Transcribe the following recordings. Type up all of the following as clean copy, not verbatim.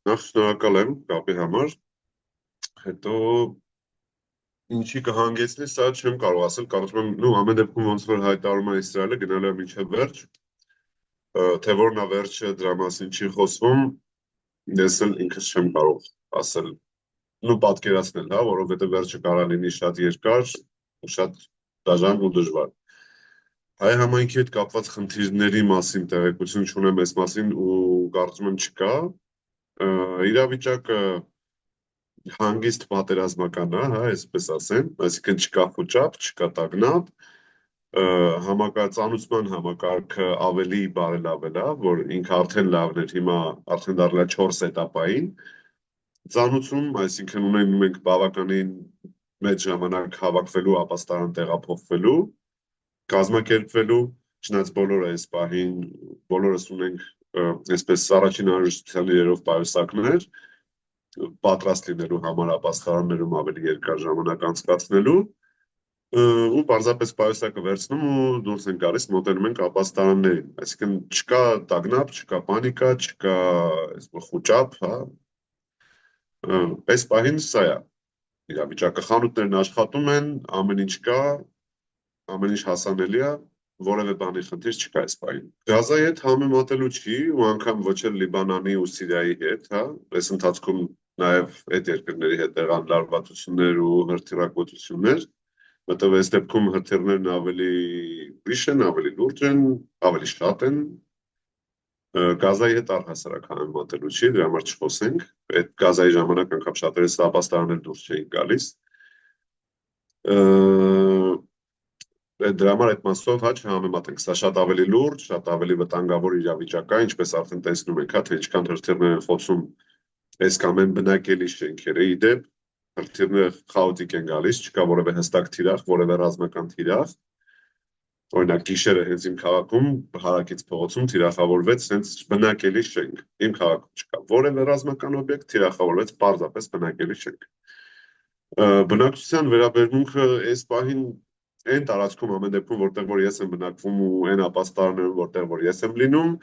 Նախ շնորհակալ եմ կապի համար, հետո ինչի կհանգեցնի, սա չեմ կարող ասել, կարծում եմ, ամեն դեպքում ոնց որ հայտարարում է Իսրայելը գնալ է մինչև վերջ, թե որն է վերջը դրա մասին չի խոսվում, ես էլ ինքս չեմ կարող ասել, պատկերացնել, որովհետև վերջը կարող լինի շատ երկար, շատ դաժան ու դժվար։ Հայ համայնքի հետ կապված խնդիրների մասին տեղեկություն չունեմ այս մասին ու կարծում եմ չկա, իրավիճակը հանգիստ պատերազմական է, այսպես ասեմ, այսինքն չկա խոճապ, չկա տագնապ, համակարգծանուցման համակարգը ավելի բարելավել է, որ ինքը արդեն լավն էր, հիմա արդեն դարձել է 4 էտապային ծանուցում, այսինքն ունենում ենք բավականին մեծ ժամանակ հավաքվելու, ապաստարան տեղափոխվելու, կազմակերպվելու, չնայած բոլորը այս պահին բոլորս ունենք այսպես առաջին անհրաժեշտության իրերով պայուսակներ, պատրաստ լինելու համար ապաստարաններում ավելի երկար ժամանակ անցկացնելու ու պարզապես պայուսակը վերցնում ու դուրս են գալիս, մոտենում ենք ապաստարաններին, այսինքն չկա տագնապ, չկա պանիկա, չկա խոճապ, այս պահին սա է իրավիճակը, խանութներն աշխատում են, ամեն ինչ կա, ամեն ինչ հասանելի է, որևէ բանի խնդիր չկա այս պահին։ Գազայի հետ համեմատելու չի ու անգամ ոչ էլ Լիբանանի ու Սիրիայի հետ, այս ընթացքում նաև այդ երկրների հետ եղան լարվածություններ ու հրթիռակոծություններ, որտեղ այս դեպքում հրթիռներն ավելի ուրիշ են, ավելի լուրջ են, ավելի շատ են։ Գազայի հետ առհասարակ համեմատելու չի, դրա համար չխոսենք, այդ գազայի ժամանակ անգամ շատերս ապաստարաններ դուրս չէին գալիս։ Դրա համար այդ մասով չհամեմատենք, սա շատ ավելի լուրջ, շատ ավելի վտանգավոր իրավիճակ է, ինչպես արդեն տեսնում եք, թե ինչքան հրթիռներ են խոցում այս կամ այն բնակելի շենքերը, իդեպ հրթիռները խաոտիկ են գալիս, չկա որևէ հստակ թիրախ, որևէ ռազմական թիրախ, օրինակ գիշերը հենց իմ քաղաքում հարակից փողոցում թիրախավորվեց հենց բնակելի շենք, իմ քաղաքում չկա որևէ ռազմական օբյեկտ, թիրախավորվեց պարզապես բնակելի շենք։ Բնակչության վերաբերմունքը այս պահին այն տարածքում ամեն դեպքում, որտեղ որ ես եմ բնակվում ու այն ապաստարաններում, որտեղ որ ես եմ լինում,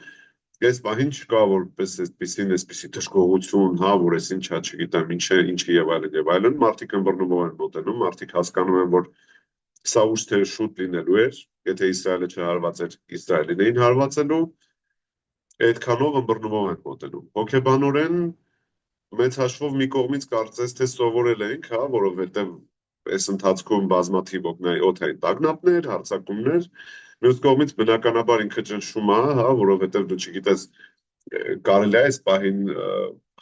այս պահին չկա որպես այսպիսի դժգոհություն, որ ես ինչա, չգիտեմ, ինչի եւ այլն, մարդիկ ըմբռնումով են մոտենում, մարդիկ հասկանում են, որ սա ուշ թե շուտ լինելու էր, եթե Իսրայելը չհարված էր, Իսրայելին էին հարվածելու, այդքանով ըմբռնումով են մոտենում։ Հոգեբանորեն մեծ հաշվով մի կողմից կարծես թե սովորել ենք, որովհետեւ այս ընթացքում բազմաթիվ օդային տագնապներ, հարձակումներ, մյուս կողմից բնականաբար ինքը ճնշում է, որովհետև դու չգիտես, կարելի է այս պահին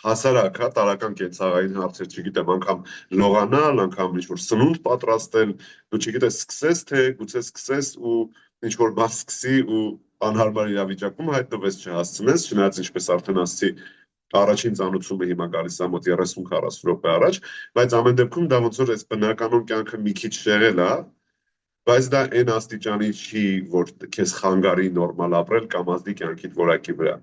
հասարակ, տարրական կենցաղային հարցեր, չգիտեմ, անգամ լողանալ, անգամ ինչ-որ սնունդ պատրաստել, դու չգիտես սկսես, թե գուցե սկսես ու ինչ-որ բան սկսի ու անհարմար իրավիճակում հայտնվես չհասցնես, չնայած ինչպես արդեն ասացի, առաջին ծանուցումը հիմա գալիս է մոտ 30-40 րոպե առաջ, բայց ամեն դեպքում դա ոնց որ այս բնականոն կյանքը մի քիչ շեղել է, բայց դա այն աստիճանի չի, որ քեզ խանգարի նորմալ ապրել կամ ազդի կյանքիդ որակի վրա։